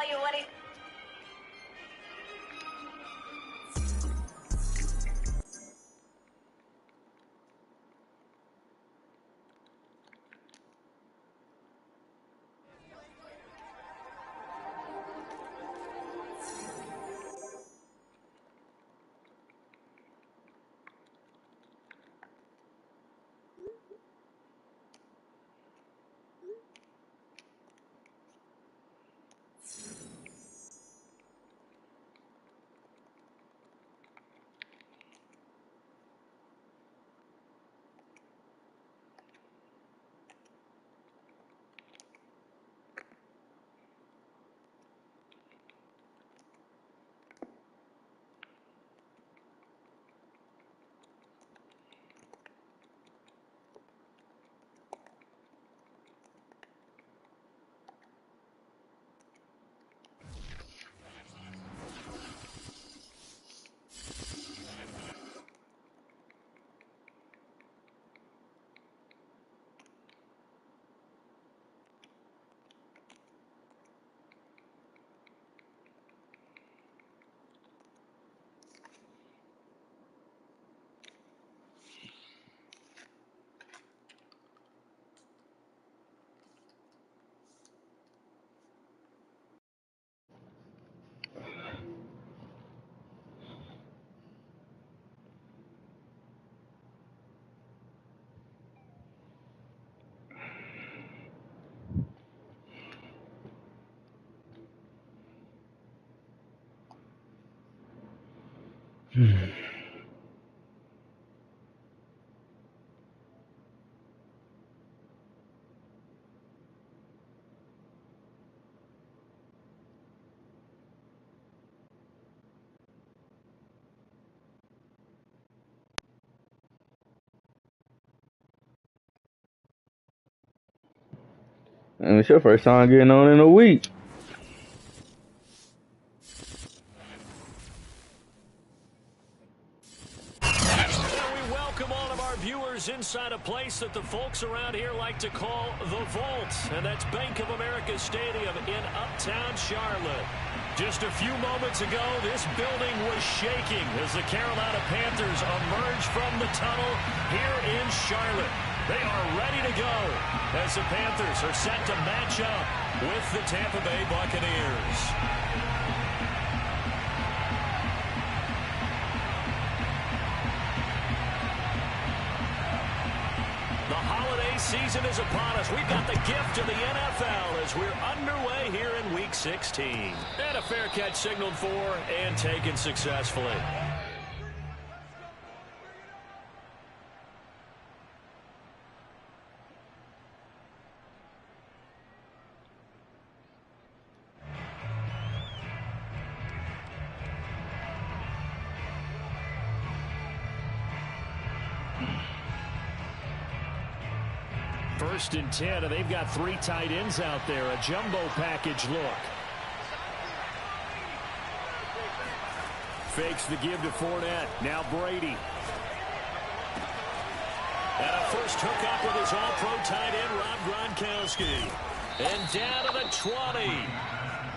tell you what he... And it's your first time getting on in a week. We welcome all of our viewers inside a place that the folks around here like to call the Vault, and that's Bank of America Stadium in Uptown Charlotte. Just a few moments ago, this building was shaking as the Carolina Panthers emerged from the tunnel here in Charlotte. They are ready to go as the Panthers are set to match up with the Tampa Bay Buccaneers. The holiday season is upon us. We've got the gift of the NFL as we're underway here in Week 16. And a fair catch signaled for and taken successfully. First and 10, and they've got three tight ends out there. A jumbo package look. Fakes the give to Fournette. Now Brady. And a first hookup with his all-pro tight end, Rob Gronkowski. And down to the 20.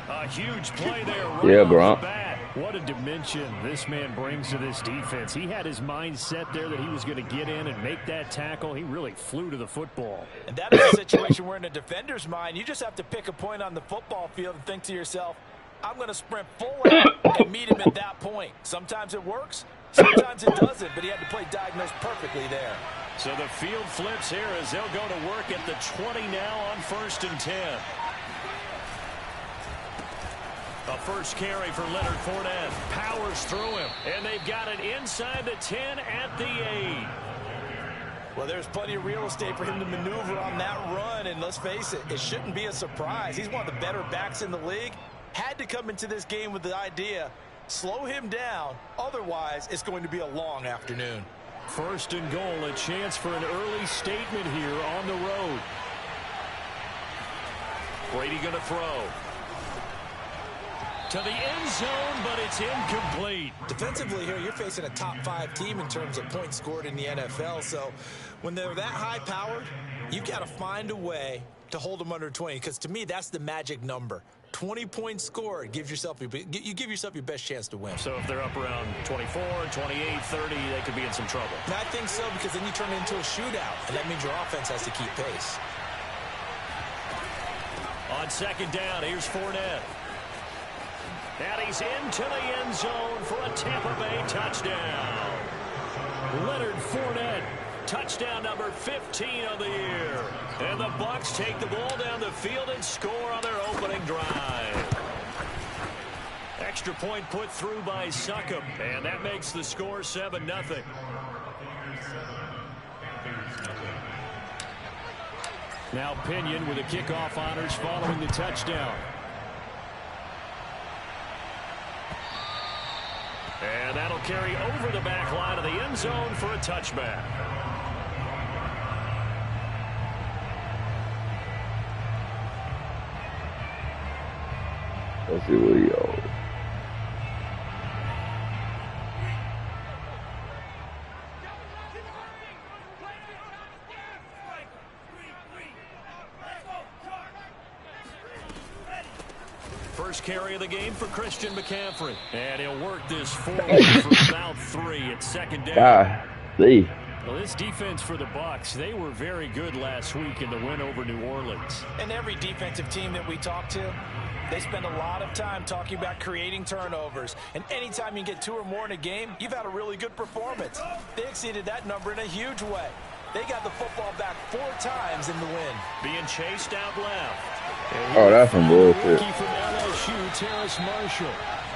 A huge play there right off the bat. What a dimension this man brings to this defense. He had his mind set there that he was going to get in and make that tackle. He really flew to the football. And that is a situation where in a defender's mind, you just have to pick a point on the football field and think to yourself, I'm going to sprint full out and meet him at that point. Sometimes it works, sometimes it doesn't, but he had to play diagnosed perfectly there. So the field flips here as they'll go to work at the 20 now on 1st and 10. A first carry for Leonard Fournette. Powers through him. And they've got it inside the 10 at the 8. Well, there's plenty of real estate for him to maneuver on that run. And let's face it, it shouldn't be a surprise. He's one of the better backs in the league. Had to come into this game with the idea, slow him down. Otherwise, it's going to be a long afternoon. First and goal, a chance for an early statement here on the road. Brady going to throw. To the end zone, but it's incomplete. Defensively here, you're facing a top 5 team in terms of points scored in the NFL. So when they're that high-powered, you've got to find a way to hold them under 20. Because to me, that's the magic number. 20-point score gives yourself you give yourself your best chance to win. So if they're up around 24, 28, 30, they could be in some trouble. And I think so, because then you turn it into a shootout, and that means your offense has to keep pace. On second down, here's Fournette. And he's into the end zone for a Tampa Bay touchdown. Leonard Fournette, touchdown number 15 of the year. And the Bucs take the ball down the field and score on their opening drive. Extra point put through by Succop, and that makes the score 7-0. Now Pinion with the kickoff honors following the touchdown. And that'll carry over the back line of the end zone for a touchback. Let's see what he owes. First carry of the game for Christian McCaffrey. And he'll work this forward for about 3 at second down. See. Well, this defense for the Bucs, they were very good last week in the win over New Orleans. And every defensive team that we talk to, they spend a lot of time talking about creating turnovers. And anytime you get 2 or more in a game, you've had a really good performance. They exceeded that number in a huge way. They got the football back 4 times in the win. Being chased out left. Oh, that's some bullshit. Rookie from LSU, Terrace Marshall.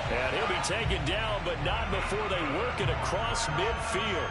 And he'll be taken down, but not before they work it across midfield.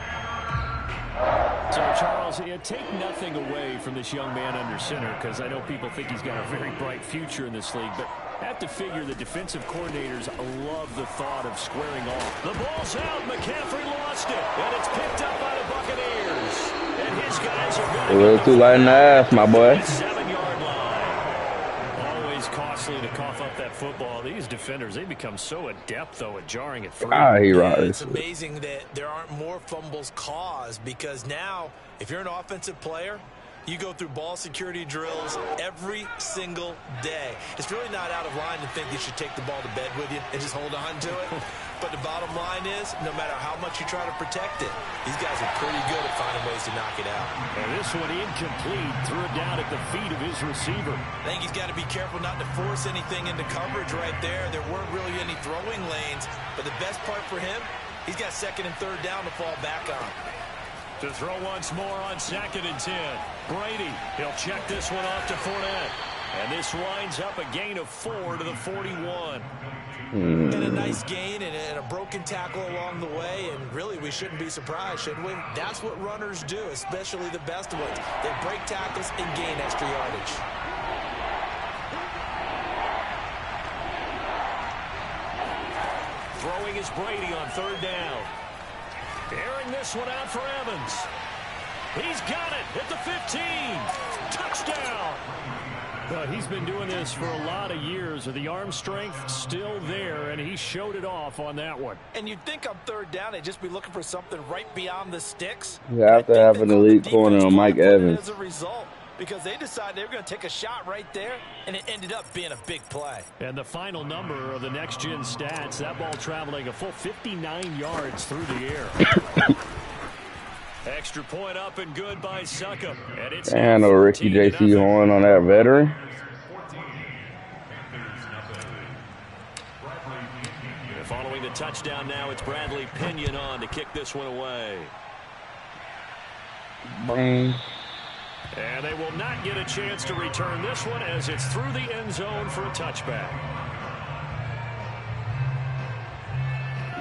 So, Charles, take nothing away from this young man under center, because I know people think he's got a very bright future in this league, but I have to figure the defensive coordinators love the thought of squaring off. The ball's out. McCaffrey lost it, and it's picked up by the Buccaneers. And his guys are going a little too light in the ass, my boy. 7-yard line. Always costly to cough up that football. These defenders, they become so adept, though, at jarring it free. It's amazing that there aren't more fumbles caused, because now, if you're an offensive player, you go through ball security drills every single day. It's really not out of line to think you should take the ball to bed with you and just hold on to it. But the bottom line is, no matter how much you try to protect it, these guys are pretty good at finding ways to knock it out. And this one incomplete. Threw it down at the feet of his receiver. I think he's got to be careful not to force anything into coverage right there. There weren't really any throwing lanes. But the best part for him, he's got 2nd and 3rd down to fall back on. To throw once more on 2nd and 10. Brady, he'll check this one off to Fournette. And this winds up a gain of 4 to the 41. And a nice gain and a broken tackle along the way. And really, we shouldn't be surprised, shouldn't we? That's what runners do, especially the best ones. They break tackles and gain extra yardage. Throwing is Brady on 3rd down. Airing this one out for Evans. He's got it at the 15. Touchdown. He's been doing this for a lot of years with the arm strength still there, and he showed it off on that one. And you'd think on 3rd down they'd just be looking for something right beyond the sticks. You have to have an elite corner on Mike Evans. As a result, because they decided they were going to take a shot right there, and it ended up being a big play. And the final number of the next-gen stats, that ball traveling a full 59 yards through the air. Extra point up and good by Succop. And it's no Ricky J.C. Horn on that veteran. Following the touchdown now, it's Bradley Pinion on to kick this one away. Bang. And they will not get a chance to return this one as it's through the end zone for a touchback.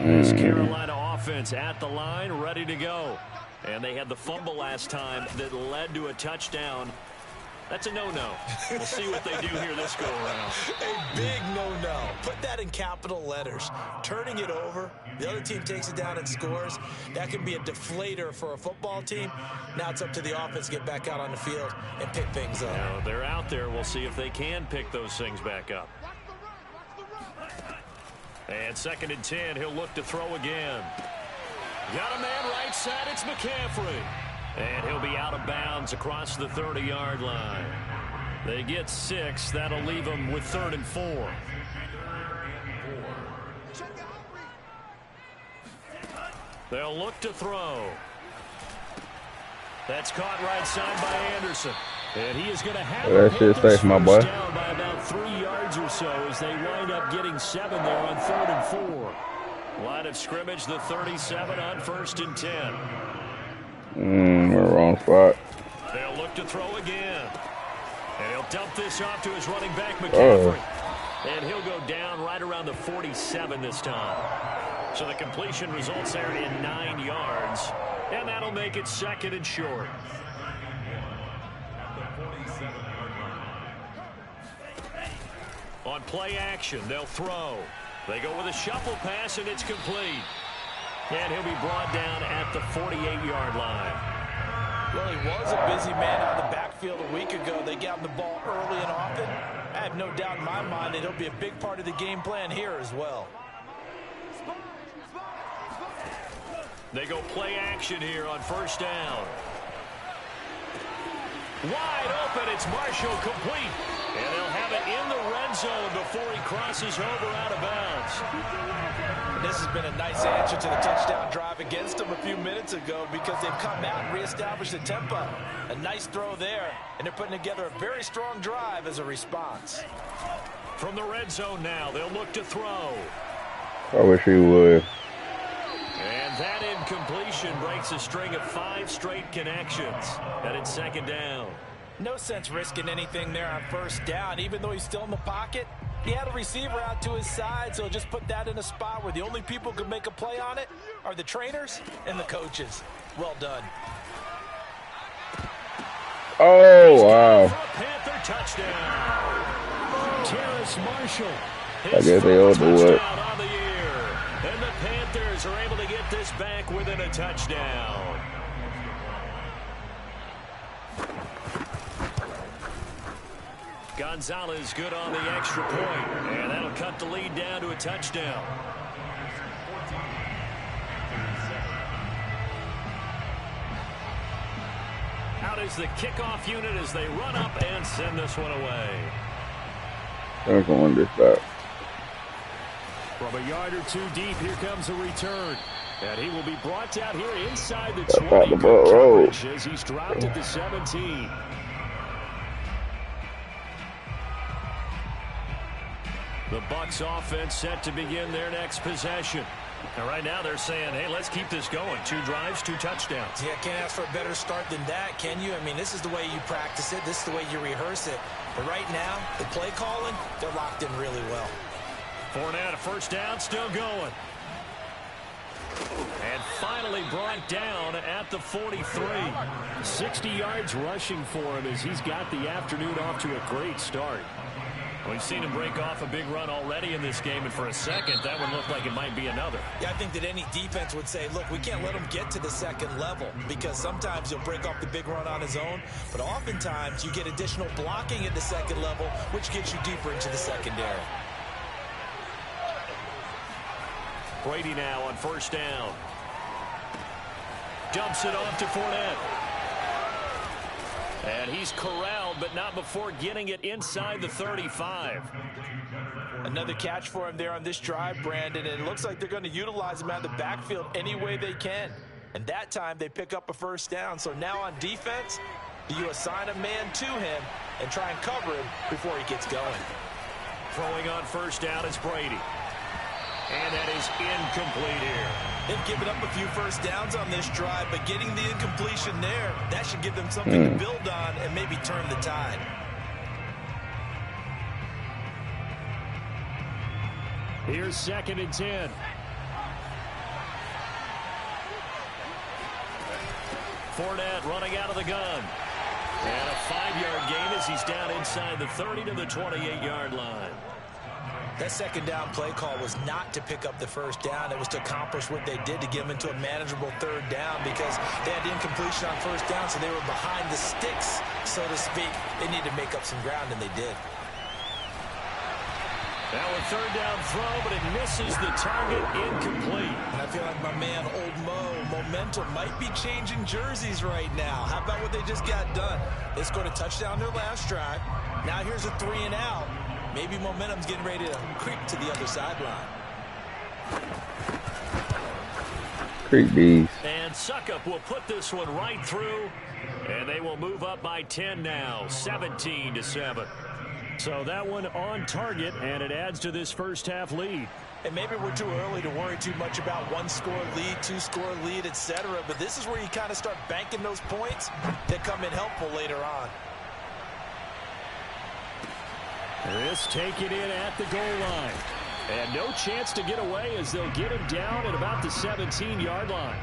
This Carolina offense at the line, ready to go. And they had the fumble last time that led to a touchdown. That's a no-no. We'll see what they do here this go-around. A big no-no. Put that in capital letters. Turning it over, the other team takes it down and scores. That can be a deflator for a football team. Now it's up to the offense to get back out on the field and pick things up. Now, they're out there. We'll see if they can pick those things back up. And 2nd and 10, he'll look to throw again. Got a man right side, it's McCaffrey. And he'll be out of bounds across the 30-yard line. They get 6. That'll leave them with 3rd and 4. They'll look to throw. That's caught right side by Anderson. And he is going to have that shit safe, my boy. Down by about 3 yards or so as they wind up getting 7 there on 3rd and 4. Line of scrimmage, the 37 on 1st and 10. We're wrong spot. They'll look to throw again. And he'll dump this off to his running back, McCaffrey. And he'll go down right around the 47 this time. So the completion results there in 9 yards. And that'll make it 2nd and short. On play action, they'll throw. They go with a shuffle pass, and it's complete. And he'll be brought down at the 48-yard line. Well, he was a busy man out of the backfield a week ago. They got him the ball early and often. I have no doubt in my mind that he'll be a big part of the game plan here as well. They go play action here on 1st down. Wide open, it's Marshall, complete. And they'll have it in the red zone before he crosses over out of bounds. And this has been a nice answer to the touchdown drive against them a few minutes ago because they've come out and reestablished the tempo. A nice throw there, and they're putting together a very strong drive as a response. From the red zone now, they'll look to throw. I wish he would. And that incompletion breaks a string of 5 straight connections. And it's 2nd down. No sense risking anything there on 1st down. Even though he's still in the pocket, he had a receiver out to his side, so just put that in a spot where the only people who can make a play on it are the trainers and the coaches. Well done. Oh, wow. Panther touchdown. Terrace Marshall. I guess they owed the what? On the year. And the Panthers are able to get this back within a touchdown. Gonzalez good on the extra point, and that'll cut the lead down to a touchdown. Out is the kickoff unit as they run up and send this one away. I'm going this back. From a yard or 2 deep, here comes a return. And he will be brought down here inside the 20 coverage as he's dropped at the 17. The Bucs offense set to begin their next possession. And right now they're saying, hey, let's keep this going. 2 drives, 2 touchdowns. Yeah, can't ask for a better start than that, can you? I mean, this is the way you practice it. This is the way you rehearse it. But right now, the play calling, they're locked in really well. Fournette, a 1st down, still going. And finally brought down at the 43. 60 yards rushing for him as he's got the afternoon off to a great start. We've seen him break off a big run already in this game, and for a second, that would look like it might be another. Yeah, I think that any defense would say, look, we can't let him get to the 2nd level because sometimes he'll break off the big run on his own, but oftentimes you get additional blocking at the 2nd level, which gets you deeper into the secondary. Brady now on 1st down. Dumps it off to Fournette. And he's corralled, but not before getting it inside the 35. Another catch for him there on this drive, Brandon, and it looks like they're going to utilize him out of the backfield any way they can. And that time they pick up a 1st down. So now on defense, do you assign a man to him and try and cover him before he gets going? Throwing on 1st down is Brady. And that is incomplete here. They've given up a few 1st downs on this drive, but getting the incompletion there, that should give them something to build on and maybe turn the tide. Here's 2nd and 10. Fournette running out of the gun. And a 5-yard gain as he's down inside the 30 to the 28-yard line. That 2nd down play call was not to pick up the 1st down. It was to accomplish what they did to get them into a manageable 3rd down because they had incompletion on 1st down, so they were behind the sticks, so to speak. They needed to make up some ground, and they did. Now a 3rd down throw, but it misses the target, incomplete. And I feel like my man, Old Mo, momentum might be changing jerseys right now. How about what they just got done? They scored a touchdown their last drive. Now here's a 3 and out. Maybe momentum's getting ready to creep to the other sideline. Creep bees. And Suckup will put this one right through, and they will move up by 10 now, 17-7. So that one on target, and it adds to this first half lead. And maybe we're too early to worry too much about 1-score lead, 2-score lead, etc. But this is where you kind of start banking those points that come in helpful later on. This taken in at the goal line. And no chance to get away as they'll get him down at about the 17-yard line.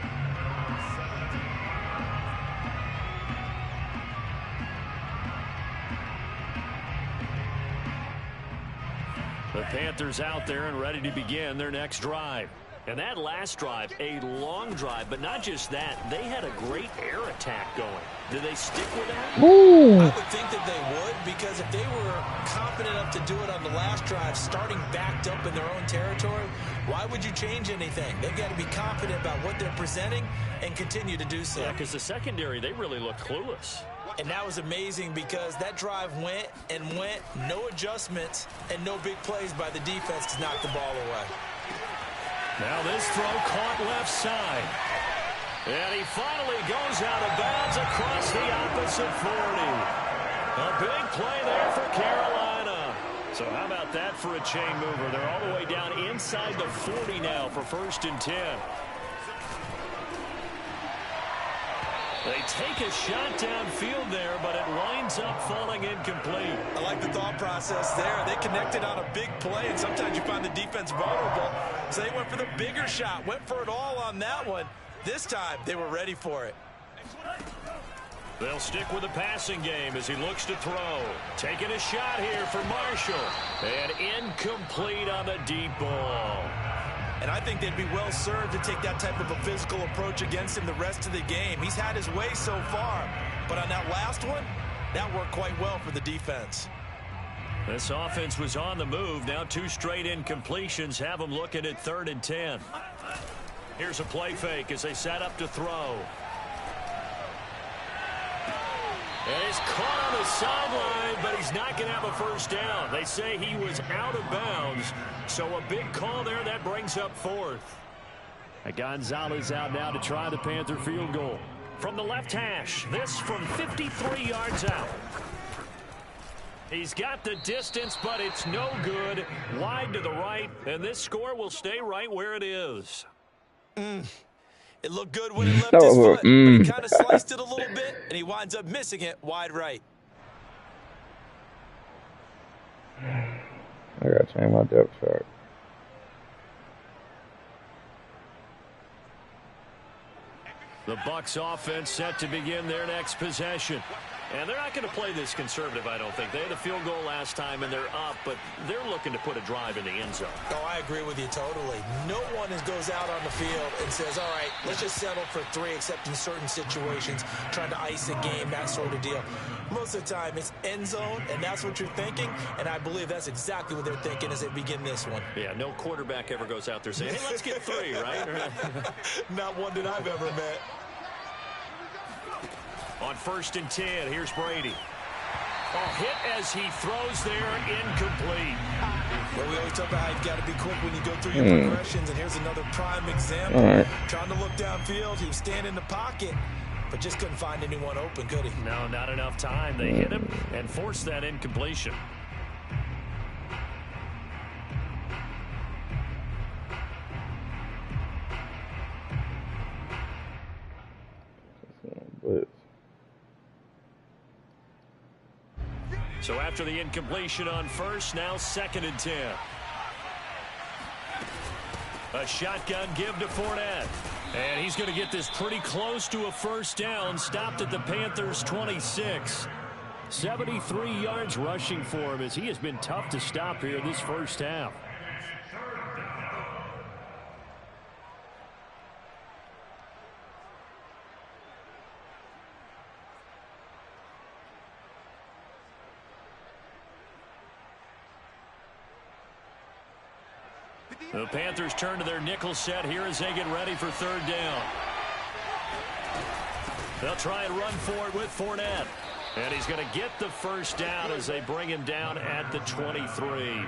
The Panthers out there and ready to begin their next drive. And that last drive, a long drive, but not just that, they had a great air attack going. Did they stick with that? Ooh. I would think that they would, because if they were confident enough to do it on the last drive, starting backed up in their own territory, why would you change anything? They've got to be confident about what they're presenting and continue to do so. Yeah, because the secondary, they really looked clueless. And that was amazing because that drive went and went, no adjustments, and no big plays by the defense to knock the ball away. Now this throw caught left side. And he finally goes out of bounds across the opposite 40. A big play there for Carolina. So how about that for a chain mover? They're all the way down inside the 40 now for 1st and 10. They take a shot downfield there, but it winds up falling incomplete. I like the thought process there. They connected on a big play, and sometimes you find the defense vulnerable. So they went for the bigger shot, went for it all on that one. This time, they were ready for it. They'll stick with the passing game as he looks to throw. Taking a shot here for Marshall. And incomplete on the deep ball. And I think they'd be well served to take that type of a physical approach against him the rest of the game. He's had his way so far, but on that last one, that worked quite well for the defense. This offense was on the move. Now 2 straight incompletions have them looking at 3rd and 10. Here's a play fake as they set up to throw. And he's caught on the sideline, but he's not going to have a first down. They say he was out of bounds, so a big call there that brings up 4th. Gonzalez out now to try the Panther field goal. From the left hash, this from 53 yards out. He's got the distance, but it's no good. Wide to the right, and this score will stay right where it is. It looked good when it left his foot, but he kind of sliced it a little bit, and he winds up missing it wide right. I got to change my depth chart. The Bucs offense set to begin their next possession. And they're not going to play this conservative, I don't think. They had a field goal last time, and they're up, but they're looking to put a drive in the end zone. Oh, I agree with you totally. No one goes out on the field and says, all right, let's just settle for 3, except in certain situations, trying to ice a game, that sort of deal. Most of the time, it's end zone, and that's what you're thinking, and I believe that's exactly what they're thinking as they begin this one. Yeah, no quarterback ever goes out there saying, hey, let's get 3, right? Not one that I've ever met. On 1st and 10, here's Brady. A hit as he throws there, incomplete. Well, we always talk about how you've got to be quick when you go through your progressions, and here's another prime example. Trying to look downfield, he was standing in the pocket, but just couldn't find anyone open, could he? No, not enough time. They hit him and forced that incompletion. So after the incompletion on 1st, now 2nd and 10. A shotgun give to Fournette. And he's going to get this pretty close to a first down. Stopped at the Panthers' 26. 73 yards rushing for him as he has been tough to stop here this first half. The Panthers turn to their nickel set here as they get ready for 3rd down. They'll try and run for it with Fournette. And he's going to get the first down as they bring him down at the 23.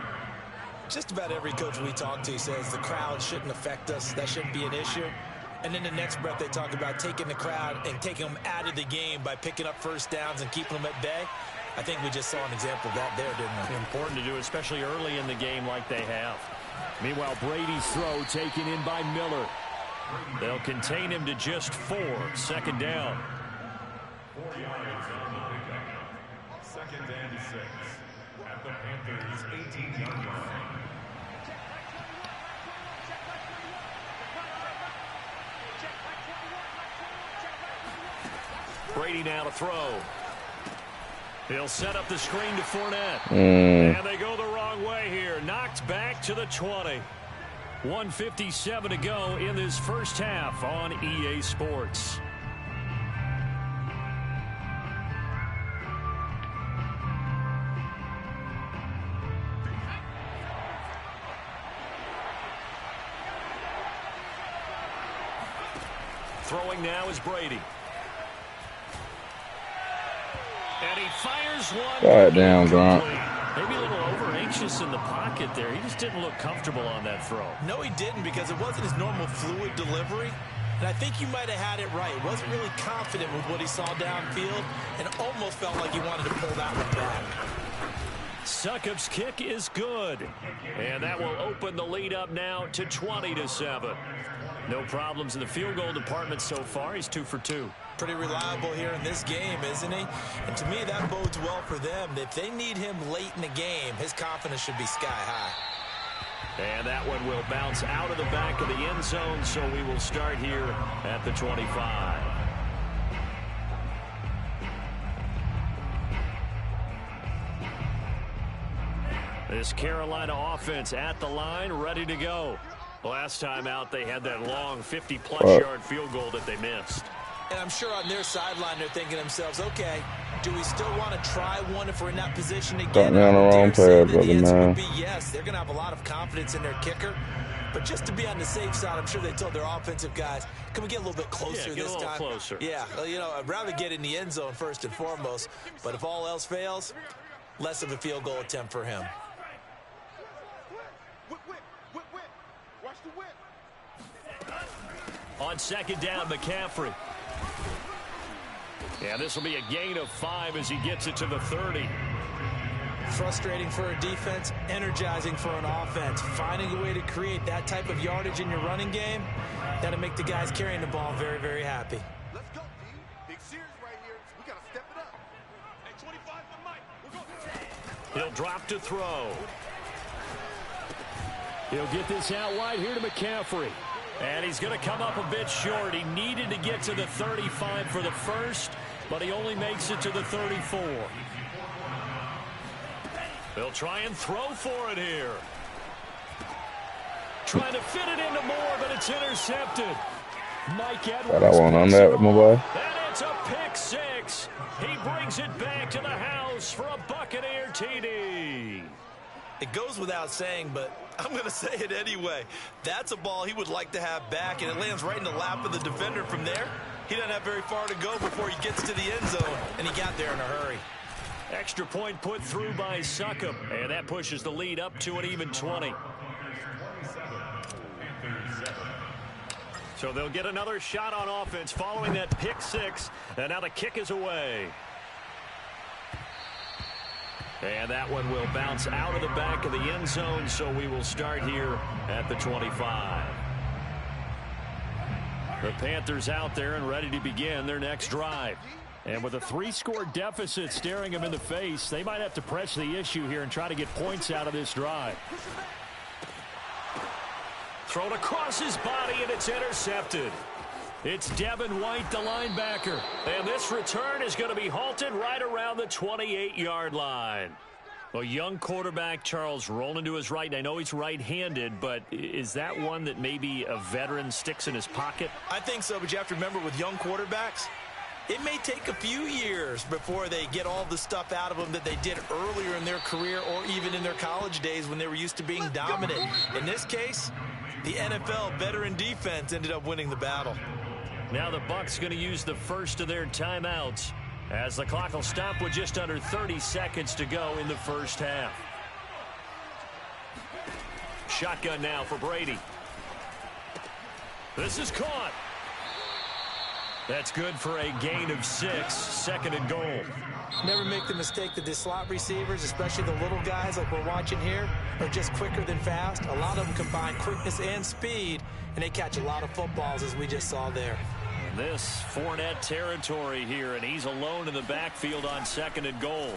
Just about every coach we talk to says the crowd shouldn't affect us. That shouldn't be an issue. And in the next breath, they talk about taking the crowd and taking them out of the game by picking up first downs and keeping them at bay. I think we just saw an example of that there, didn't we? Important to do, especially early in the game like they have. Meanwhile, Brady's throw taken in by Miller. They'll contain him to just 4. Second down. 4 yards on the pickup. Second and 6 at the Panthers' 18-yard line. Brady now to throw. He'll set up the screen to Fournette. And they go the wrong way here. Knocked back to the 20. 1:57 to go in this first half on EA Sports. Throwing now is Brady. And he fires one. God damn, Gronk. Maybe a little over-anxious in the pocket there. He just didn't look comfortable on that throw. No, he didn't, because it wasn't his normal fluid delivery. And I think you might have had it right. He wasn't really confident with what he saw downfield and almost felt like he wanted to pull that one back. Succop's kick is good. And that will open the lead up now to 20-7. No problems in the field goal department so far. He's 2 for 2. Pretty reliable here in this game, isn't he? And to me, that bodes well for them. If they need him late in the game, his confidence should be sky high. And that one will bounce out of the back of the end zone, so we will start here at the 25. This Carolina offense at the line, ready to go. Last time out, they had that long 50-plus yard field goal that they missed. And I'm sure on their sideline, they're thinking to themselves, okay, do we still want to try one if we're in that position again? Got me on the wrong pad, brother, the answer man. would be yes. They're going to have a lot of confidence in their kicker. But just to be on the safe side, I'm sure they told their offensive guys, can we get a little bit closer this time? Get a little closer. Yeah, well, you know, I'd rather get in the end zone first and foremost. But if all else fails, less of a field goal attempt for him. On second down, McCaffrey. Yeah, this will be a gain of 5 as he gets it to the 30. Frustrating for a defense, energizing for an offense. Finding a way to create that type of yardage in your running game, that'll make the guys carrying the ball very, very happy. Let's go, D. Big series right here. We got to step it up. Hey, 25 for Mike. We're going. He'll drop to throw. He'll get this out wide here to McCaffrey. And he's going to come up a bit short. He needed to get to the 35 for the first, but he only makes it to the 34. They'll try and throw for it here. Trying to fit it into Moore, but it's intercepted. Mike Edwards. Got that one on that, my boy. And it's a pick 6. He brings it back to the house for a Buccaneer TD. It goes without saying, but I'm going to say it anyway. That's a ball he would like to have back, and it lands right in the lap of the defender from there. He doesn't have very far to go before he gets to the end zone, and he got there in a hurry. Extra point put through by Succop, and that pushes the lead up to an even 20. So they'll get another shot on offense following that pick 6, and now the kick is away. And that one will bounce out of the back of the end zone, so we will start here at the 25. The Panthers out there and ready to begin their next drive. And with a 3-score deficit staring them in the face, they might have to press the issue here and try to get points out of this drive. Thrown across his body, and it's intercepted. It's Devin White, the linebacker. And this return is going to be halted right around the 28-yard line. Well, young quarterback Charles rolling to his right. I know he's right-handed, but is that one that maybe a veteran sticks in his pocket? I think so, but you have to remember with young quarterbacks, it may take a few years before they get all the stuff out of them that they did earlier in their career or even in their college days when they were used to being dominant. In this case, the NFL veteran defense ended up winning the battle. Now the Bucs going to use the first of their timeouts. as the clock will stop with just under 30 seconds to go in the first half. Shotgun now for Brady. This is caught. That's good for a gain of 6, 2nd and goal. Never make the mistake that the slot receivers, especially the little guys like we're watching here, are just quicker than fast. A lot of them combine quickness and speed, and they catch a lot of footballs, as we just saw there. And this Fournette territory here, and he's alone in the backfield on 2nd and goal.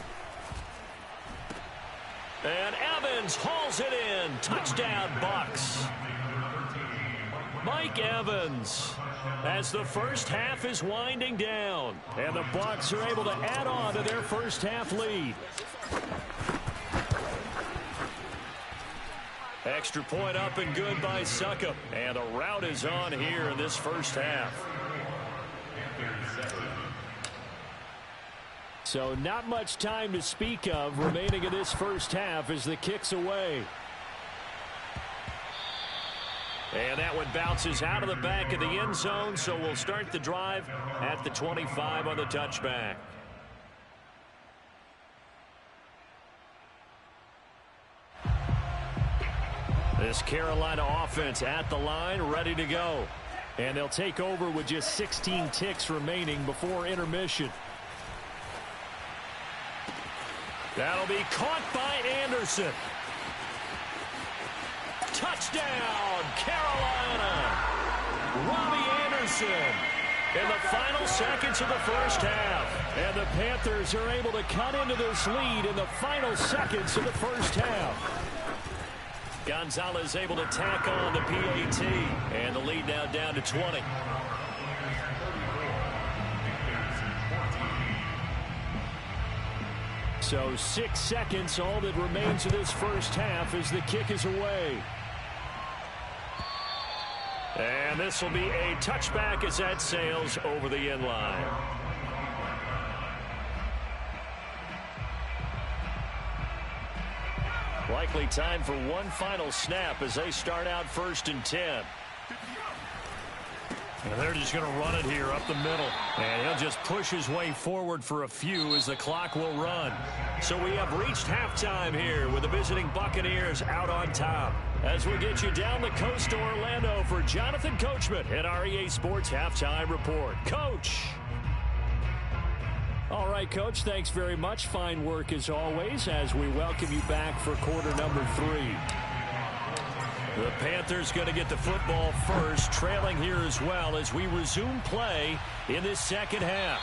And Evans hauls it in. Touchdown, Bucks. Mike Evans, as the first half is winding down, and the Bucks are able to add on to their first half lead. Extra point up and good by Succop, and the route is on here in this first half. So not much time to speak of remaining in this first half as the kick's away. And that one bounces out of the back of the end zone, so we'll start the drive at the 25 on the touchback. This Carolina offense at the line, ready to go. And they'll take over with just 16 ticks remaining before intermission. That'll be caught by Anderson. Touchdown, Carolina! Robbie Anderson in the final seconds of the first half. And the Panthers are able to cut into this lead in the final seconds of the first half. Gonzalez able to tack on the PAT. And the lead now down to 20. So 6 seconds, all that remains of this first half as the kick is away. And this will be a touchback as that sails over the end line. Likely time for one final snap as they start out 1st and 10. And they're just going to run it here up the middle. And he'll just push his way forward for a few as the clock will run. So we have reached halftime here with the visiting Buccaneers out on top. As we get you down the coast to Orlando for Jonathan Coachman at our EA Sports Halftime Report. Coach. All right, Coach, thanks very much. Fine work as always as we welcome you back for quarter number 3. The Panthers going to get the football first, trailing here as well as we resume play in this second half.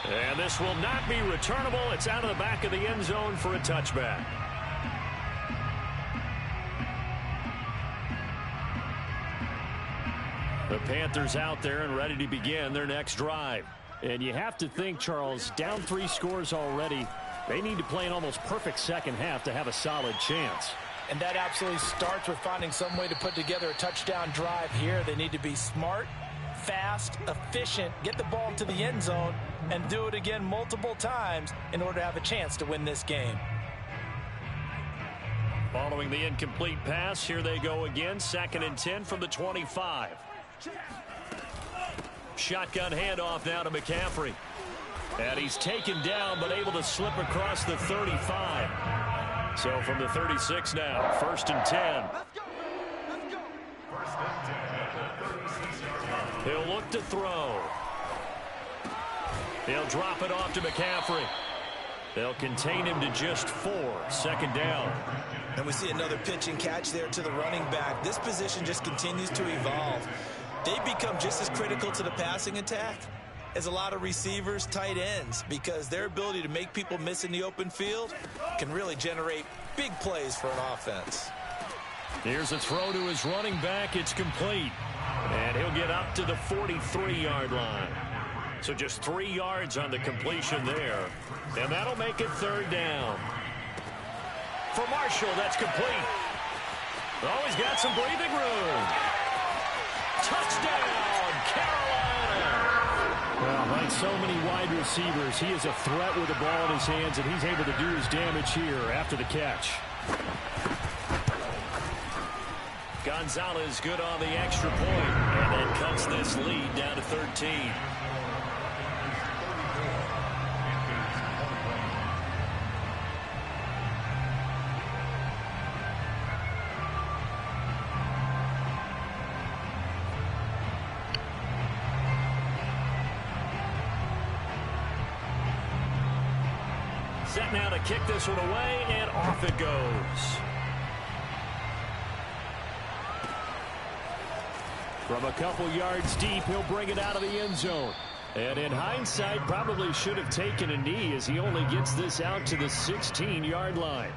And this will not be returnable. It's out of the back of the end zone for a touchback. The Panthers out there and ready to begin their next drive. And you have to think, Charles, down 3 scores already. They need to play an almost perfect second half to have a solid chance. And that absolutely starts with finding some way to put together a touchdown drive here. They need to be smart, fast, efficient, get the ball to the end zone, and do it again multiple times in order to have a chance to win this game. Following the incomplete pass, here they go again. 2nd and 10 from the 25. Shotgun handoff now to McCaffrey. And he's taken down but able to slip across the 35. So from the 36 now, 1st and 10. He'll look to throw. He'll drop it off to McCaffrey. They'll contain him to just 4. 2nd down. And we see another pitch and catch there to the running back. This position just continues to evolve. They become just as critical to the passing attack as a lot of receivers, tight ends, because their ability to make people miss in the open field can really generate big plays for an offense. Here's a throw to his running back. It's complete. And he'll get up to the 43-yard line. So just 3 yards on the completion there. And that'll make it 3rd down. For Marshall, that's complete. Oh, he's got some breathing room. Touchdown, Carolina. Well, like so many wide receivers, he is a threat with the ball in his hands, and he's able to do his damage here after the catch. Gonzalez good on the extra point, and that cuts this lead down to 13. Set now to kick this one away, and off it goes. From a couple yards deep, he'll bring it out of the end zone. And in hindsight, probably should have taken a knee as he only gets this out to the 16-yard line.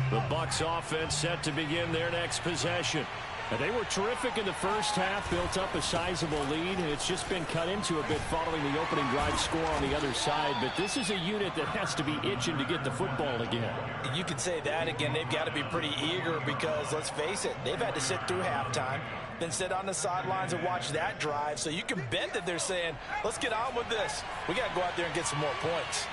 The Bucs offense set to begin their next possession. And they were terrific in the first half, built up a sizable lead, and it's just been cut into a bit following the opening drive score on the other side. But this is a unit that has to be itching to get the football again. You could say that again. They've got to be pretty eager because, let's face it, they've had to sit through halftime, then sit on the sidelines and watch that drive. So you can bet that they're saying, let's get on with this. We got to go out there and get some more points.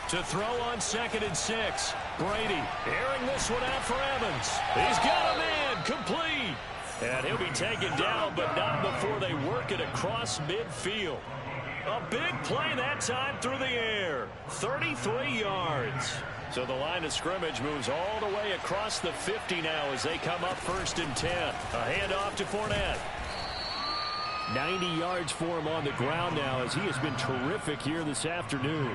To throw on 2nd and 6. Brady airing this one out for Evans. He's got a man complete. And he'll be taken down, but not before they work it across midfield. A big play that time through the air. 33 yards. So the line of scrimmage moves all the way across the 50 now as they come up 1st and 10. A handoff to Fournette. 90 yards for him on the ground now as he has been terrific here this afternoon.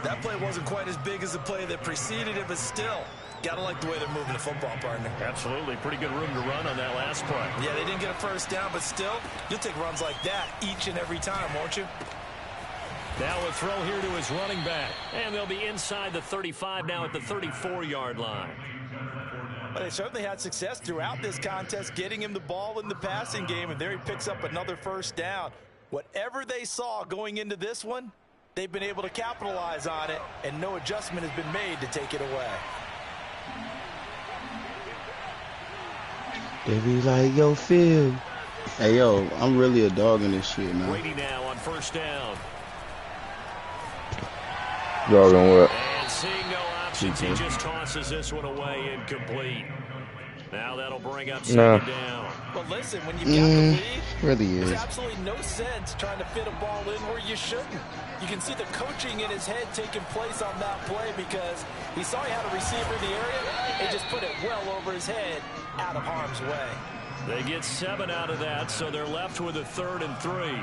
That play wasn't quite as big as the play that preceded it, but still, got to like the way they're moving the football, partner. Absolutely. Pretty good room to run on that last play. Yeah, they didn't get a first down, but still, you'll take runs like that each and every time, won't you? Now a throw here to his running back. And they'll be inside the 35 now at the 34-yard line. Well, they certainly had success throughout this contest, getting him the ball in the passing game, and there he picks up another first down. Whatever they saw going into this one, they've been able to capitalize on it, and no adjustment has been made to take it away. They be like, yo, Phil. Hey, yo, I'm really a dog in this shit, man. Brady now on 1st down. Dogging what? And seeing no options, he just tosses this one away incomplete. Now that'll bring up 2nd down. Well, listen, when you've got the lead, really there's absolutely no sense trying to fit a ball in where you shouldn't. You can see the coaching in his head taking place on that play because he saw he had a receiver in the area and just put it well over his head out of harm's way. They get 7 out of that, so they're left with a 3rd and 3.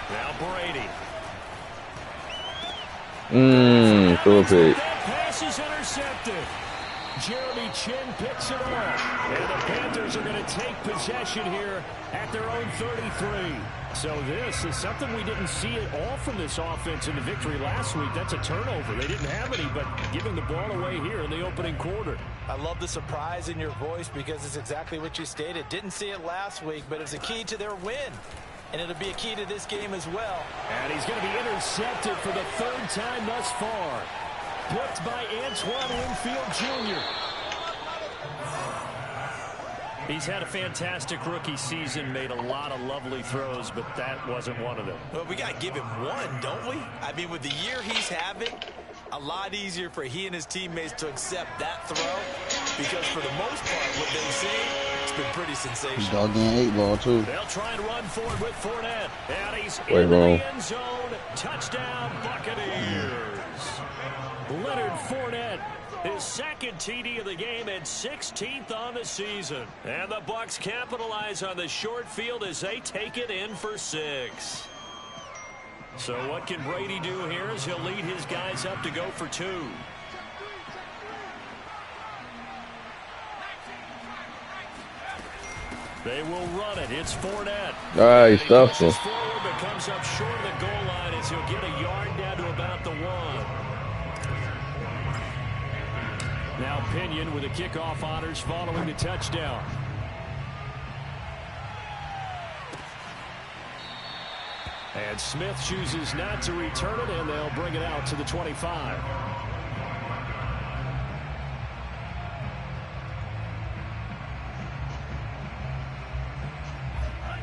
Now Brady. Cool pick. That pass is intercepted. Jeremy Chin picks it off. And the Panthers are going to take possession here at their own 33. So this is something we didn't see at all from this offense in the victory last week. That's a turnover. They didn't have any, but giving the ball away here in the opening quarter. I love the surprise in your voice because it's exactly what you stated. Didn't see it last week, but it's a key to their win. And it'll be a key to this game as well. And he's going to be intercepted for the 3rd time thus far. Picked by Antoine Winfield Jr. He's had a fantastic rookie season, made a lot of lovely throws, but that wasn't one of them. Well, we got to give him one, don't we? I mean, with the year he's having, a lot easier for he and his teammates to accept that throw because for the most part, what they've seen, it's been pretty sensational. Dog in 8 ball, too. They'll try and run forward with Fournette. And he's in the end zone. Touchdown, Buccaneers. Leonard Fournette, his 2nd TD of the game and 16th on the season. And the Bucs capitalize on the short field as they take it in for 6. So what can Brady do here as he'll lead his guys up to go for 2. They will run it. It's Fournette. He stuffed him. Forward, but comes up short of the goal line as he'll get a yard down to about the 1. Now Pinion with the kickoff honors following the touchdown. And Smith chooses not to return it, and they'll bring it out to the 25.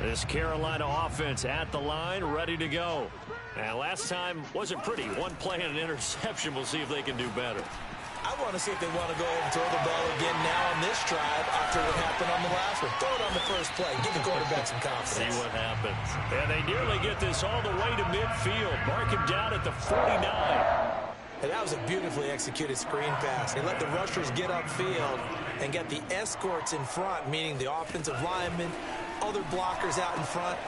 This Carolina offense at the line, ready to go. Now, last time wasn't pretty. One play and an interception. We'll see if they can do better. I want to see if they want to go ahead and throw the ball again now on this drive after what happened on the last one. Throw it on the first play. Give the quarterback some confidence. See what happens. And they nearly get this all the way to midfield. Mark him down at the 49. And that was a beautifully executed screen pass. They let the rushers get upfield and get the escorts in front, meaning the offensive linemen, other blockers out in front,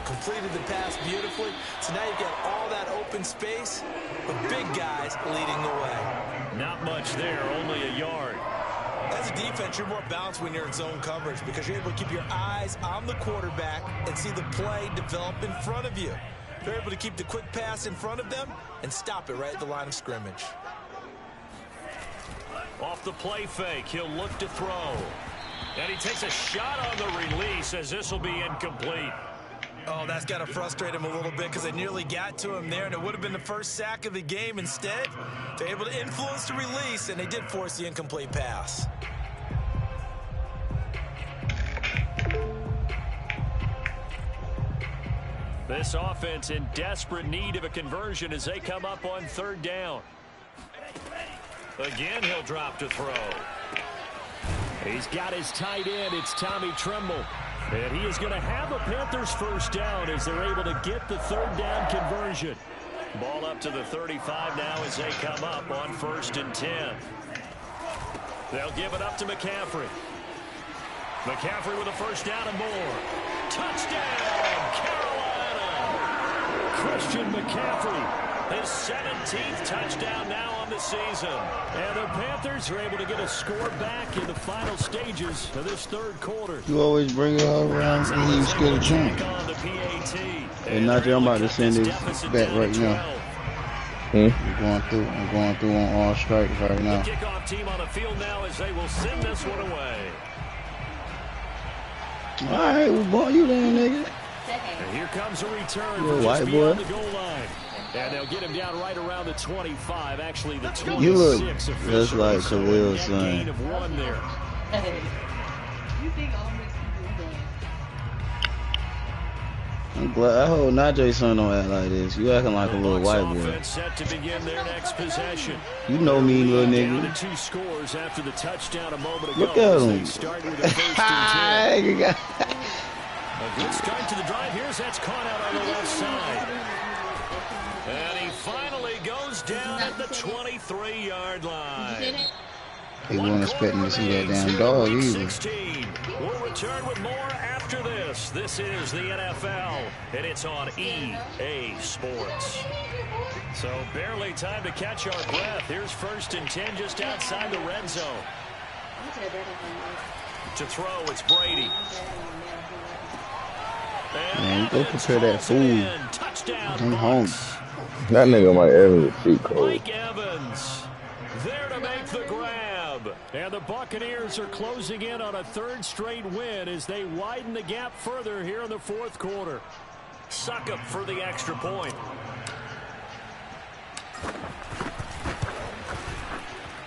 completed the pass beautifully. So now you've got all that open space with big guys leading the way. Not much there, only a yard. As a defense, you're more balanced when you're in zone coverage because you're able to keep your eyes on the quarterback and see the play develop in front of you. They're able to keep the quick pass in front of them and stop it right at the line of scrimmage. Off the play fake, he'll look to throw. And he takes a shot on the release as this will be incomplete. Oh, that's got to frustrate him a little bit because they nearly got to him there, and it would have been the first sack of the game. Instead, they're able to influence the release, and they did force the incomplete pass. This offense in desperate need of a conversion as they come up on third down. Again, he'll drop to throw. He's got his tight end. It's Tommy Tremble. And he is going to have a Panthers first down as they're able to get the third down conversion. Ball up to the 35 now as they come up on 1st and 10. They'll give it up to McCaffrey. McCaffrey with a first down and more. Touchdown, Carolina! Christian McCaffrey. His 17th touchdown now on the season. And the Panthers are able to get a score back in the final stages of this third quarter. You always bring it all around and he's scared of jump. And not I'm about to send this back right now. I'm going through on all strikes right now. The kickoff team on the field now as they will send this one away. Alright, we bought you there, nigga. And here comes a return You're from white just boy. beyond the goal line. And they'll get him down right around the 25, actually the 26. You look just like Khalil's son. Gain of 1 there. I'm glad I hope Najee's son don't act like this. You acting like a little white boy. Set to begin their next possession. You know me, little Down nigga. to 2 scores after the touchdown a moment ago. Look at him. Start with the 1st and 10. Got A good start to the drive. Here's that's caught out on the left side. And he finally goes down at the 23-yard line. He wasn't expecting to see that damn dog either. 16. We'll return with more after this. This is the NFL, and it's on EA Sports. So barely time to catch our breath. Here's 1st and 10 just outside the red zone. To throw, it's Brady. Man, go prepare that food. I'm home. That nigga Mike Evans is cheat code. Mike Evans there to make the grab. And the Buccaneers are closing in on a 3rd straight win as they widen the gap further here in the 4th quarter. Suckup for the extra point.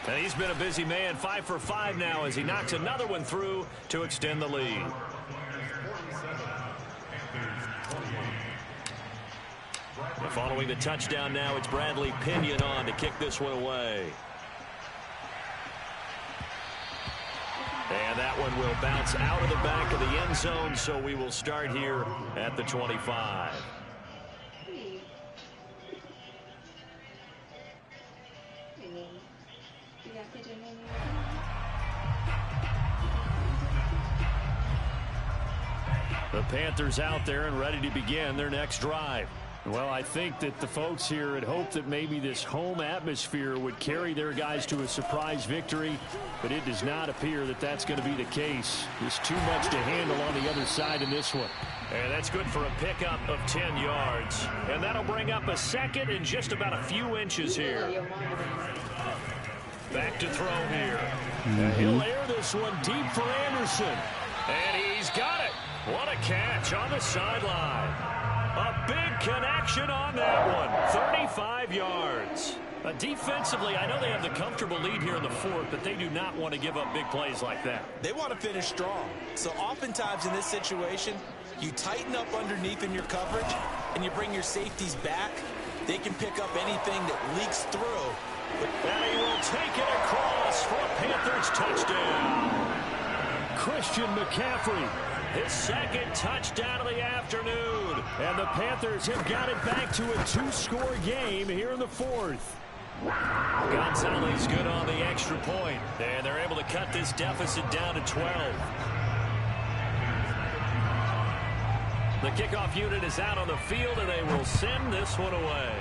And he's been a busy man, 5 for 5 now as he knocks another one through to extend the lead. Following the touchdown now, it's Bradley Pinion on to kick this one away. And that one will bounce out of the back of the end zone, so we will start here at the 25. The Panthers out there and ready to begin their next drive. Well, I think that the folks here had hoped that maybe this home atmosphere would carry their guys to a surprise victory, but it does not appear that that's going to be the case. There's too much to handle on the other side in this one. And that's good for a pickup of 10 yards. And that'll bring up a 2nd and just about a few inches here. Back to throw here. And he'll air this one deep for Anderson. And he's got it. What a catch on the sideline. A big connection on that one. 35 yards. Defensively, I know they have the comfortable lead here in the fourth, but they do not want to give up big plays like that. They want to finish strong. So oftentimes in this situation, you tighten up underneath in your coverage, and you bring your safeties back. They can pick up anything that leaks through. And he will take it across for a Panthers touchdown. Christian McCaffrey, his second touchdown of the afternoon. And the Panthers have got it back to a 2-score game here in the fourth. Gonzalez good on the extra point. And they're able to cut this deficit down to 12. The kickoff unit is out on the field, and they will send this one away.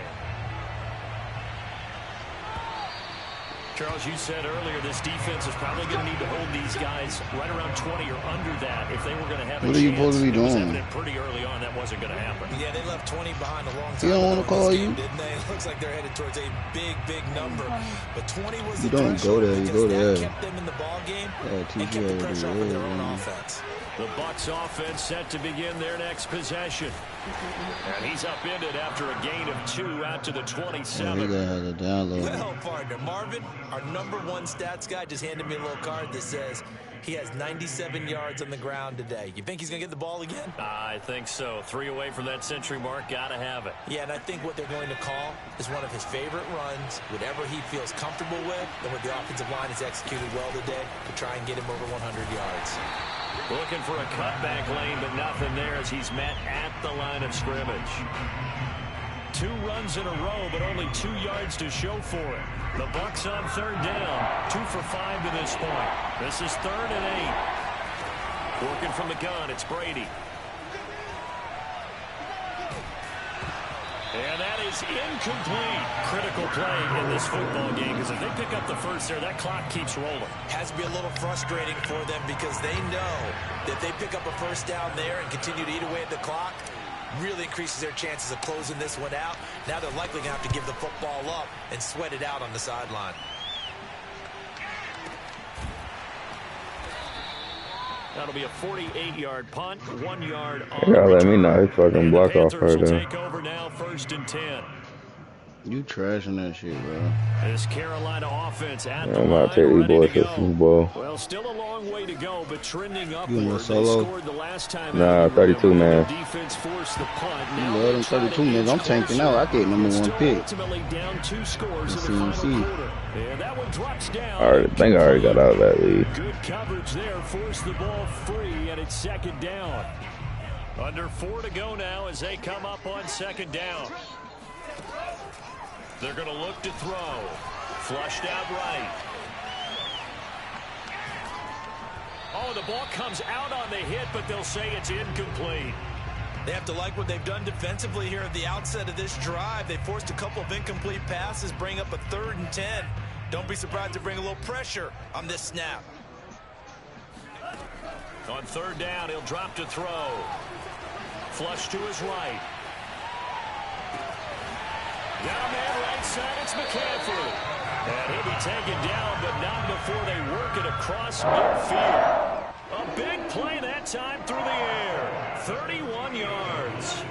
Charles, you said earlier this defense is probably going to need to hold these guys right around 20 or under that if they were going to have a chance. What are you supposed to be doing? It was evident pretty early on that wasn't going to happen. Yeah, they left 20 behind a long time. You don't want to call you? Didn't they? It looks like they're headed towards a big, big number. But 20 was the You don't go there. You go there. Kept them in the ball game and TJ kept the pressure off of their own man. offense. The Bucs offense set to begin their next possession. And he's upended after a gain of 2 out to the 27. Yeah, he got to download. Well, partner, Marvin, our #1 stats guy, just handed me a little card that says he has 97 yards on the ground today. You think he's going to get the ball again? I think so. 3 away from that century mark. Got to have it. Yeah, and I think what they're going to call is one of his favorite runs, whatever he feels comfortable with, and what the offensive line has executed well today to try and get him over 100 yards. Looking for a cutback lane, but nothing there as he's met at the line of scrimmage. 2 runs in a row, but only 2 yards to show for it. The Bucs on 3rd down, 2 for 5 to this point. This is 3rd and 8. Working from the gun, it's Brady. And that is incomplete. Critical play in this football game, because if they pick up the first there, that clock keeps rolling. Has to be a little frustrating for them because they know that they pick up a first down there and continue to eat away at the clock, really increases their chances of closing this one out. Now they're likely going to have to give the football up and sweat it out on the sideline. That'll be a 48-yard punt, 1 yard on You gotta let me return. know his fucking block off her Panthers will there. take over now, 1st and 10. You trashing that shit, bro. This Carolina offense at the I'm line, about to take these ready boys to to go. the Super Bowl. Well, still a long way to go, but trending upward. You want They solo? scored the last time. Nah, out. 32 man. The defense forced the punt. You Now love they them try to 32 minutes. I'm inch tanking closer. out. I get number 1 Still pick. ultimately down 2 scores in the CMC. final quarter. And that one drops down. I think I already got out of that lead. Good coverage there. Forced the ball free, and it's 2nd down. Under 4 to go now as they come up on 2nd down. They're going to look to throw. Flushed out right. Oh, the ball comes out on the hit, but they'll say it's incomplete. They have to like what they've done defensively here at the outset of this drive. They forced a couple of incomplete passes, bring up a 3rd and 10. Don't be surprised to bring a little pressure on this snap. On 3rd down, he'll drop to throw. Flush to his right. Down there, right side, it's McCaffrey. And he'll be taken down, but not before they work it across midfield. A big play that time through the air. 31 yards.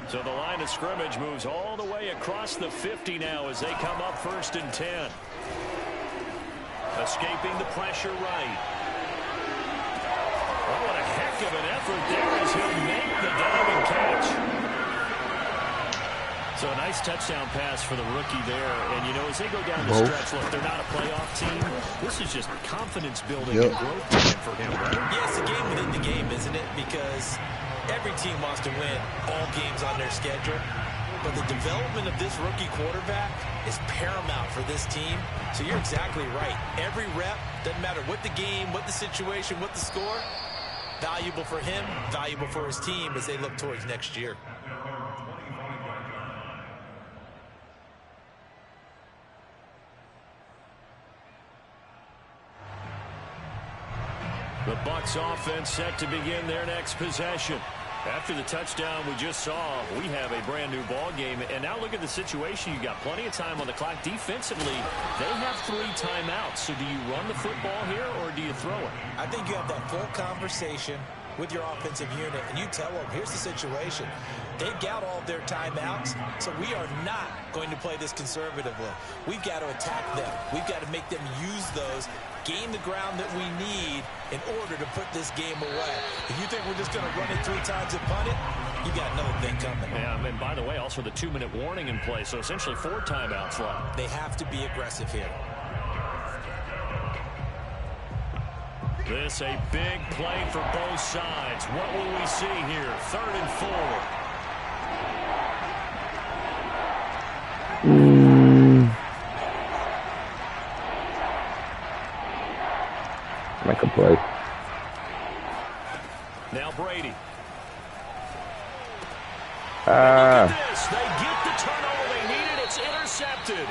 So the line of scrimmage moves all the way across the 50 now as they come up 1st and 10. Escaping the pressure right. Oh, what a heck of an effort there as he'll make the diving catch. So a nice touchdown pass for the rookie there. And, you know, as they go down the stretch, look, they're not a playoff team. This is just confidence building and growth time for him, right? Yeah, it's a game within the game, isn't it? Because every team wants to win all games on their schedule. But the development of this rookie quarterback is paramount for this team. So you're exactly right. Every rep, doesn't matter what the game, what the situation, what the score, valuable for him, valuable for his team as they look towards next year. The Bucs offense set to begin their next possession. After the touchdown we just saw, we have a brand new ball game. And now look at the situation. You've got plenty of time on the clock. Defensively, they have 3 timeouts. So do you run the football here or do you throw it? I think you have that full conversation with your offensive unit, and you tell them, here's the situation. They've got all of their timeouts, so we are not going to play this conservatively. We've got to attack them. We've got to make them use those, gain the ground that we need in order to put this game away. If you think we're just going to run it 3 times and punt it, you got another thing coming. Yeah, and by the way, also the 2-minute warning in play, so essentially 4 timeouts left. They have to be aggressive here. This a big play for both sides. What will we see here? 3rd and 4. Make a play. Now Brady. Look at this. They get the turnover they needed. It's intercepted.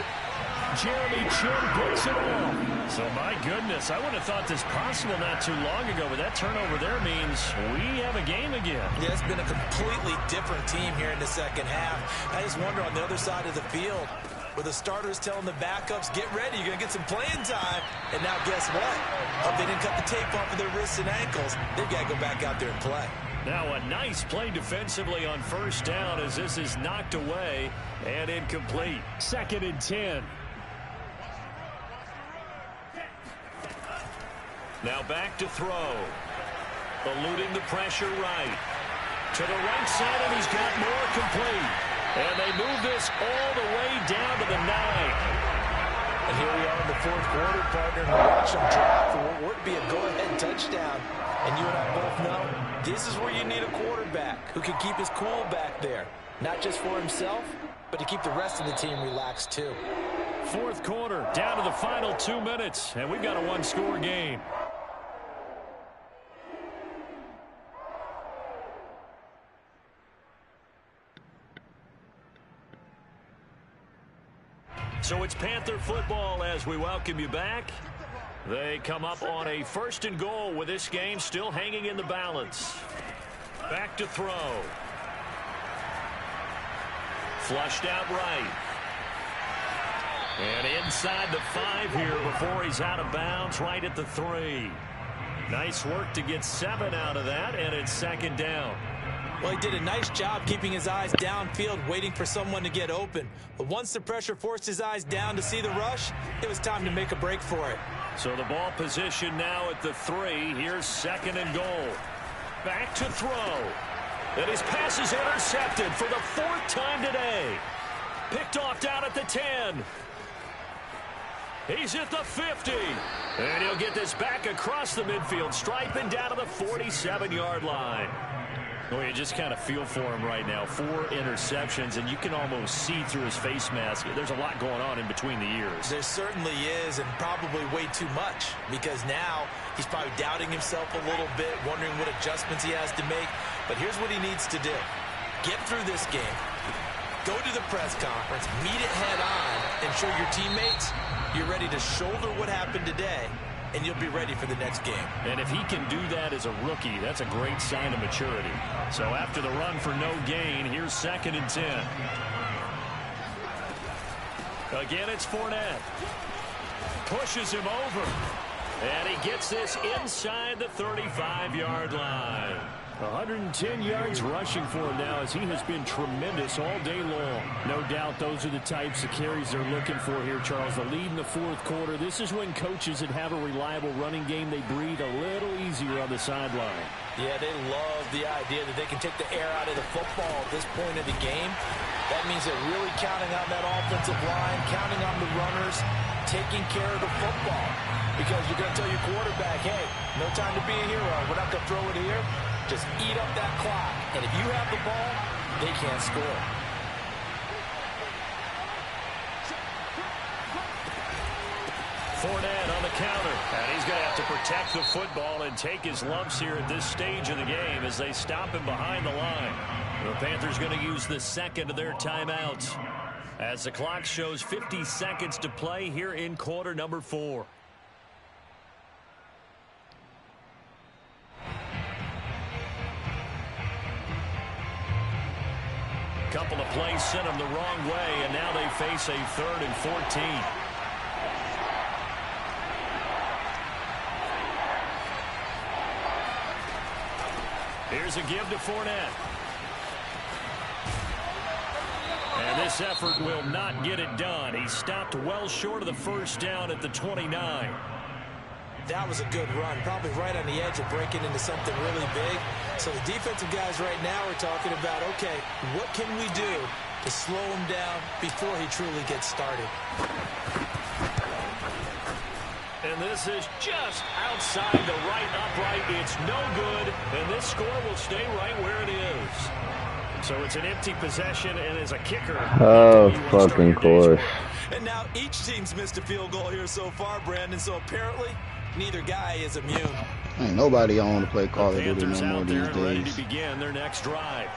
Jeremy Chin breaks it off. So, my goodness, I wouldn't have thought this possible not too long ago, but that turnover there means we have a game again. Yeah, it's been a completely different team here in the second half. I just wonder on the other side of the field, where the starters telling the backups, get ready, you're going to get some playing time. And now guess what? Hope they didn't cut the tape off of their wrists and ankles. They've got to go back out there and play. Now a nice play defensively on 1st down as this is knocked away and incomplete. 2nd and 10. Now back to throw. Eluding the pressure right. To the right side, and he's got more complete. And they move this all the way down to the 9. And here we are in the 4th quarter, partner. And watch them drop for what would be a go-ahead touchdown. And you and I both know this is where you need a quarterback who can keep his cool back there. Not just for himself, but to keep the rest of the team relaxed too. 4th quarter, down to the final 2 minutes. And we've got a 1-score game. So it's Panther football as we welcome you back. They come up on a 1st and goal with this game still hanging in the balance. Back to throw. Flushed out right. And inside the 5 here before he's out of bounds right at the 3. Nice work to get 7 out of that, and it's 2nd down. Well, he did a nice job keeping his eyes downfield, waiting for someone to get open. But once the pressure forced his eyes down to see the rush, it was time to make a break for it. So the ball position now at the 3. Here's 2nd and goal. Back to throw. And his pass is intercepted for the 4th time today. Picked off down at the 10. He's at the 50. And he'll get this back across the midfield stripe and down to the 47-yard line. Well, you just kind of feel for him right now. 4 interceptions, and you can almost see through his face mask. There's a lot going on in between the ears. There certainly is, and probably way too much, because now he's probably doubting himself a little bit, wondering what adjustments he has to make. But here's what he needs to do. Get through this game. Go to the press conference, meet it head on, and show your teammates you're ready to shoulder what happened today, and you'll be ready for the next game. And if he can do that as a rookie, that's a great sign of maturity. So after the run for no gain, here's 2nd and 10. Again, it's Fournette. Pushes him over. And he gets this inside the 35-yard line. 110 yards rushing for him now as he has been tremendous all day long. No doubt those are the types of carries they're looking for here, Charles. The lead in the 4th quarter. This is when coaches that have a reliable running game, they breathe a little easier on the sideline. Yeah, they love the idea that they can take the air out of the football at this point of the game. That means they're really counting on that offensive line, counting on the runners, taking care of the football. Because you're going to tell your quarterback, hey, no time to be a hero. We're not going to throw it here. Just eat up that clock. And if you have the ball, they can't score. Fournette on the counter. And he's going to have to protect the football and take his lumps here at this stage of the game as they stop him behind the line. The Panthers going to use the 2nd of their timeouts as the clock shows 50 seconds to play here in quarter number 4. Couple of plays sent them the wrong way, and now they face a 3rd and 14. Here's a give to Fournette. And this effort will not get it done. He stopped well short of the first down at the 29. That was a good run, probably right on the edge of breaking into something really big. So the defensive guys right now are talking about, okay, what can we do to slow him down before he truly gets started? And this is just outside the right upright. It's no good, and this score will stay right where it is. So it's an empty possession, and as a kicker, oh, fucking course. And now each team's missed a field goal here so far, Brandon, so apparently neither guy is immune. Ain't nobody on to play Call of Duty no more these ready days. To begin their next drive.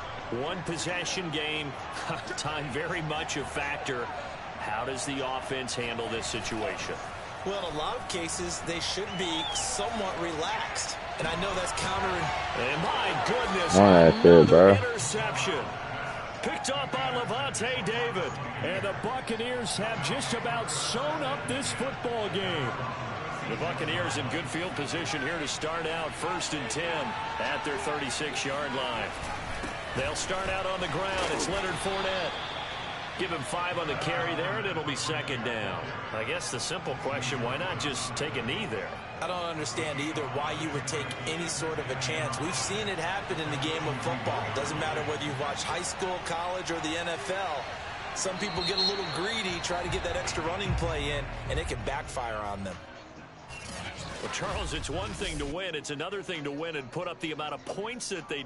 One possession game, time very much a factor. How does the offense handle this situation? Well, in a lot of cases, they should be somewhat relaxed. And I know that's countering. And my goodness, that's it, bro. Interception. Picked up by Levante David. And the Buccaneers have just about sewn up this football game. The Buccaneers in good field position here to start out 1st and 10 at their 36-yard line. They'll start out on the ground. It's Leonard Fournette. Give him 5 on the carry there, and it'll be 2nd down. I guess the simple question, why not just take a knee there? I don't understand either why you would take any sort of a chance. We've seen it happen in the game of football. It doesn't matter whether you watch high school, college, or the NFL. Some people get a little greedy, try to get that extra running play in, and it can backfire on them. Well, Charles, it's one thing to win. It's another thing to win and put up the amount of points that they